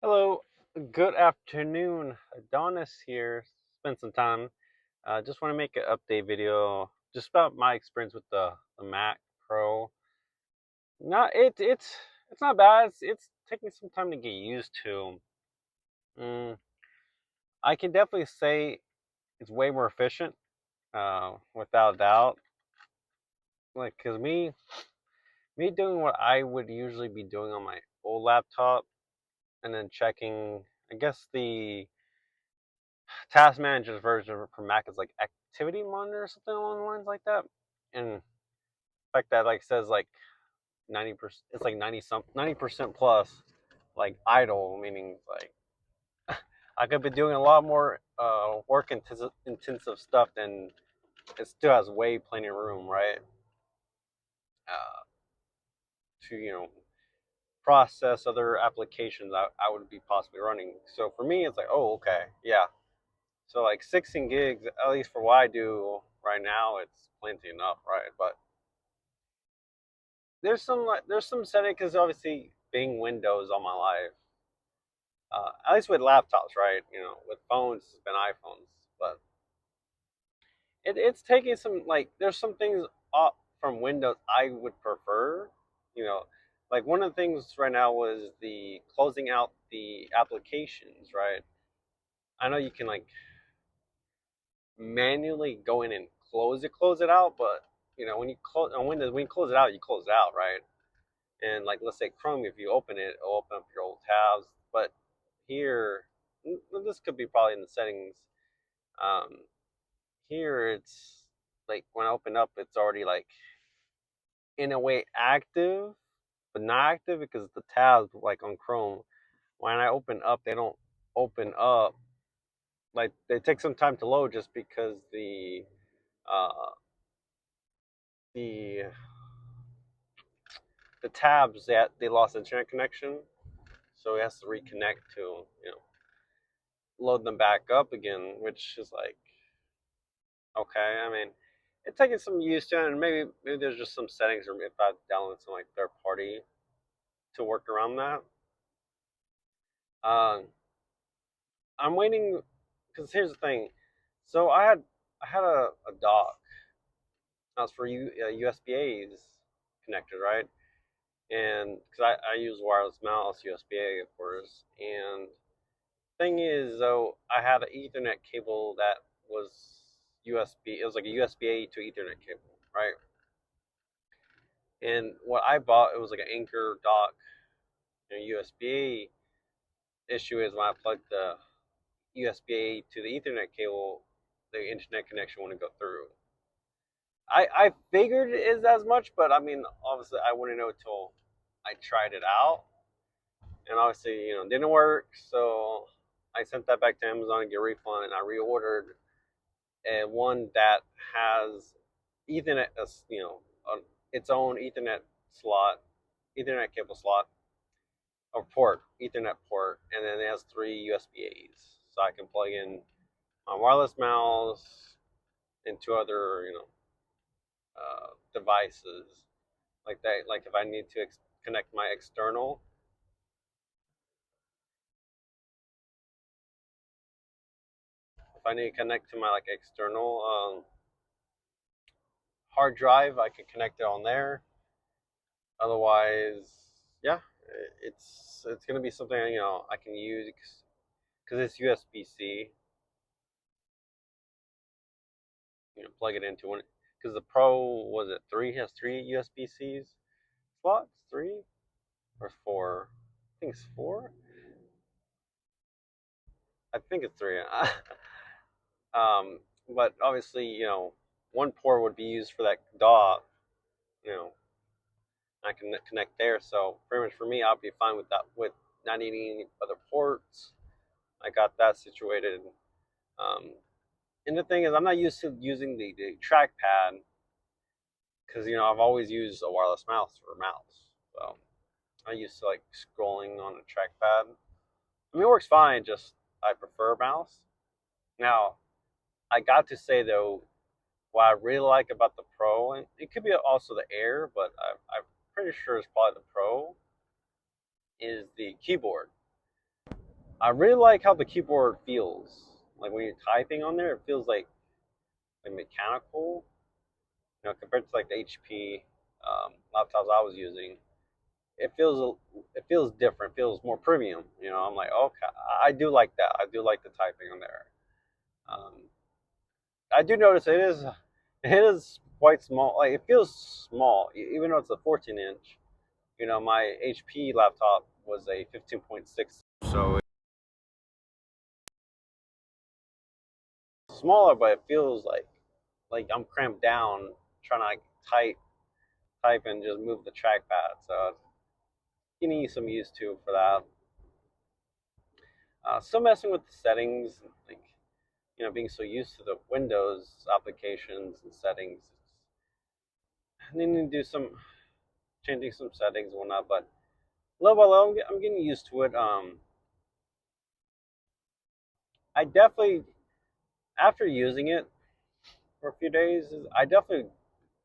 Hello, good afternoon. Adonis here. Spend some time. Just want to make an update video just about my experience with the Mac Pro. Not it's not bad. It's taking some time to get used to. Mm, I can definitely say it's way more efficient, without a doubt. Like, cause me doing what I would usually be doing on my old laptop, and then checking. I guess the Task Manager's version for Mac is like Activity Monitor or something along the lines like that. And the fact that like says like 90%, it's like 90% plus like idle, meaning like I could be doing a lot more work intensive stuff than it still has way plenty of room, right? Uh, to process other applications I would be possibly running. So for me, it's like, oh, okay, yeah. So like 16 gigs, at least for what I do right now, it's plenty enough, right? But there's some setting because obviously being Windows all my life, at least with laptops, right? With phones, it's been iPhones, but it's taking some like there's some things up from Windows I would prefer, you know, like one of the things right now was the closing out the applications, right? I know you can like manually go in and close it out, but when you close on Windows, when you close it out, you close it out, right? And like let's say Chrome, if you open it, it'll open up your old tabs. But here, this could be probably in the settings. Um, Here it's like when I open up, it's already like in a way active, but not active because the tabs like on Chrome, when I open up, they don't open up. Like they take some time to load just because uh, the the tabs that they lost internet connection, so it has to reconnect to load them back up again, which is like okay. I mean, it's taking some use to it, and maybe there's just some settings, or if I download some like third party to work around that. Um, I'm waiting because here's the thing. So I had a dock. That was for USB A's connected, right? And because I use wireless mouse, USB A, of course. And thing is, though, I had an Ethernet cable that was USB. It was like a USB A to Ethernet cable, right? And what I bought, it was like an Anchor dock, USB A. Issue is when I plugged the USB A to the Ethernet cable, the internet connection wouldn't go through. I figured it is as much, but I mean, obviously, I wouldn't know until I tried it out, and obviously, it didn't work. So I sent that back to Amazon to get a refund, and I reordered one that has Ethernet, its own Ethernet slot, Ethernet cable slot or port, Ethernet port, and then it has three USB A's, so I can plug in my wireless mouse and two other, devices like that. Like if I need to connect my external, if I need to connect to my like external hard drive, I can connect it on there. Otherwise, yeah, it's gonna be something I can use because it's USB C. Plug it into one because the Pro was it three has three USB C's slots, three or four. I think it's four. I think it's three. But obviously, one port would be used for that dock. You know, I can connect there. So pretty much for me, I'll be fine with that. With not needing any other ports, I got that situated. Um, and the thing is, I'm not used to using the trackpad because I've always used a wireless mouse for a mouse. So I used to like scrolling on a trackpad. I mean, it works fine. Just I prefer a mouse. Now, I got to say though, what I really like about the Pro, and it could be also the Air, but I'm pretty sure it's probably the Pro, is the keyboard. I really like how the keyboard feels. Like when you're typing on there, it feels like mechanical. Compared to like the HP laptops I was using, it feels different. It feels more premium. I'm like, okay, I do like that. I do like the typing on there. Um, I do notice it is quite small. Like it feels small, even though it's a 14 inch. My HP laptop was a 15.6, so it's smaller, but it feels like I'm cramped down trying to like type and just move the trackpad. So you need some use to for that. Still messing with the settings, like being so used to the Windows applications and settings. I need to do some changing some settings and whatnot, but little by little, I'm getting used to it. I definitely, after using it for a few days, I definitely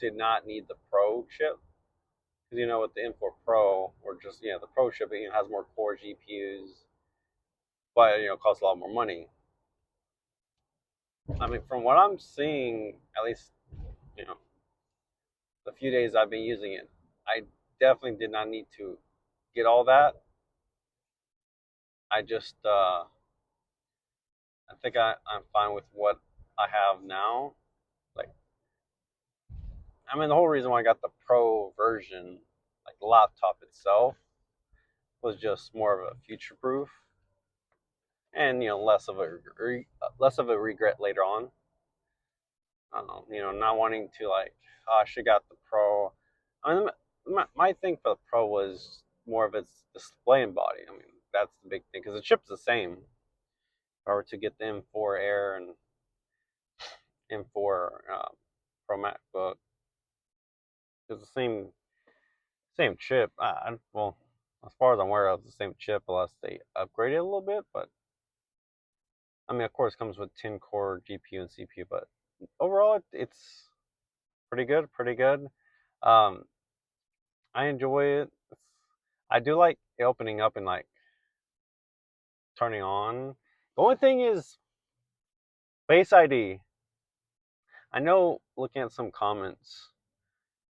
did not need the Pro chip because with the M4 Pro or just the Pro chip, it has more core GPUs, but it costs a lot more money. I mean, from what I'm seeing, at least you know the few days I've been using it, I definitely did not need to get all that. I just I think I'm fine with what I have now. Like, I mean, the whole reason why I got the Pro version, like the laptop itself, was just more of a future proof, and less of a regret later on. Not wanting to like, oh, I should got the Pro. I mean, my thing for the Pro was more of its display and body. I mean, that's the big thing because the chip's the same. If I were to get the M4 Air and M4 Pro MacBook, it's the same chip. Well, as far as I'm aware of, the same chip unless they upgrade it a little bit. But I mean, of course, it comes with 10 core GPU and CPU. But overall, it's pretty good. Pretty good. Um, I enjoy it. I do like it opening up and like turning on. The only thing is Face ID. I know looking at some comments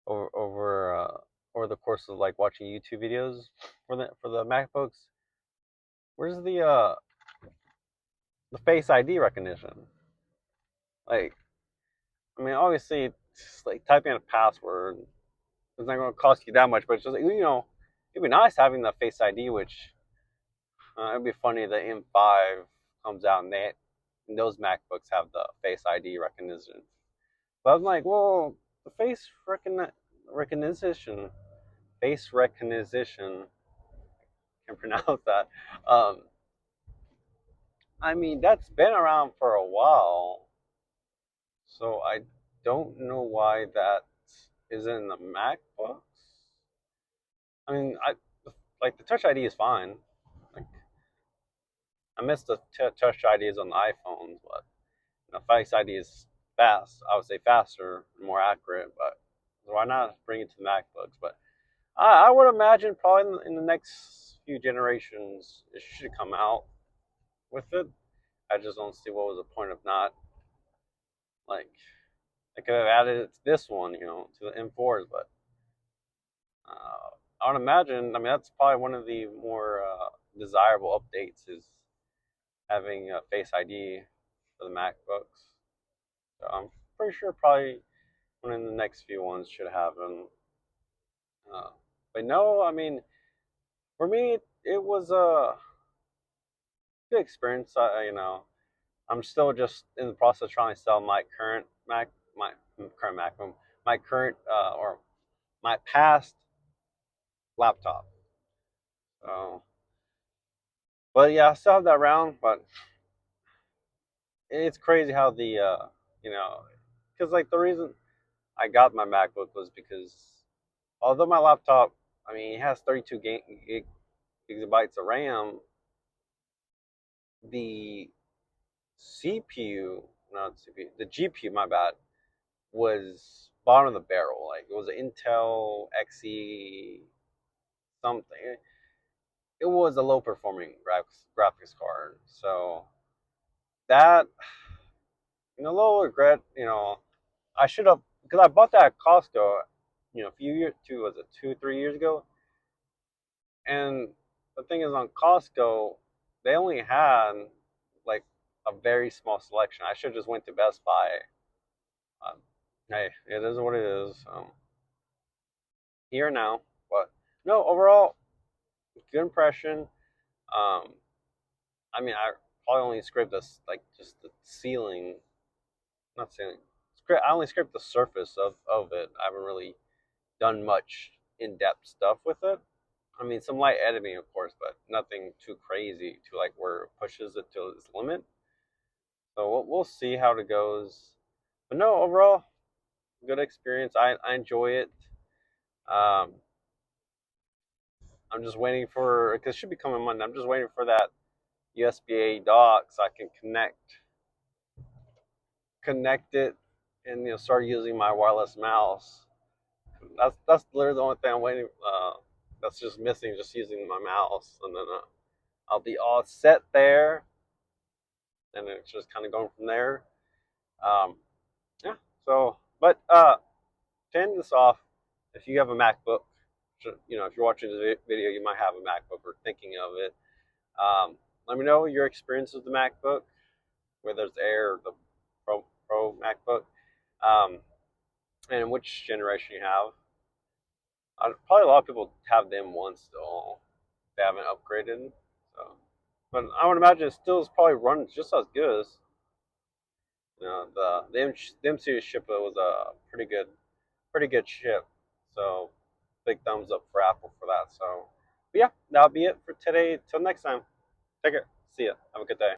over the course of like watching YouTube videos for the MacBooks. Where's the Face ID recognition? Like, I mean, obviously, it's like typing in a password. It's not going to cost you that much, but it's just like, it'd be nice having the Face ID, which it'd be funny the M5 comes out and those MacBooks have the Face ID recognition. But I'm like, well, the recognition, face recognition, can pronounce that. Um, I mean, that's been around for a while, so I don't know why that isn't in the MacBooks. I mean, I like the Touch ID is fine. Like I miss the Touch IDs on the iPhones, but Face ID is fast. I would say faster, more accurate. But why not bring it to the MacBooks? But I would imagine probably in the next few generations it should come out with it. I just don't see what was the point of not like I could have added it to this one, to the M4s, but I would imagine. I mean, that's probably one of the more desirable updates is having a Face ID for the MacBooks. So I'm pretty sure probably one of the next few ones should have them. Uh, but no, I mean, for me, it was a good experience. I'm still just in the process of trying to sell my current my current Mac, my current or my past laptop. So, but yeah, I still have that around. But it's crazy how you know, because like the reason I got my MacBook was because although my laptop, I mean, it has 32 gigabytes of RAM, the CPU, not CPU, the GPU, my bad, was bottom of the barrel. Like it was an Intel Xe something. It was a low performing graphics card. hard. So that, a little regret. I should have, because I bought that at Costco. A few years, was it 2, 3 years ago? And the thing is, on Costco, they only had like a very small selection. I should have just went to Best Buy. Um, hey, it is what it is. Here now, but no, overall, good impression. Um, I mean, I probably only scraped this, like, just the ceiling, not ceiling. I only scraped the surface of it. I haven't really done much in-depth stuff with it. I mean, some light editing, of course, but nothing too crazy to like where it pushes it to its limit. So we'll see how it goes. But no, overall, good experience. I enjoy it. Um, I'm just waiting for, because it should be coming Monday. I'm just waiting for that USB-A dock so I can connect it, and start using my wireless mouse. That's literally the only thing I'm waiting. That's just missing, just using my mouse, and then I'll be all set there, and it's just kind of going from there. Um, yeah. So, but to end this off, if you have a MacBook, if you're watching this video, you might have a MacBook or thinking of it. Let me know your experience with the MacBook, whether it's Air or the Pro MacBook, and which generation you have. Probably a lot of people have them once still. They haven't upgraded. So, but I would imagine it still is probably running just as good as the M series chip was a pretty good chip. So big thumbs up for Apple for that. So, but yeah, that'll be it for today. Till next time, take care. See ya. Have a good day.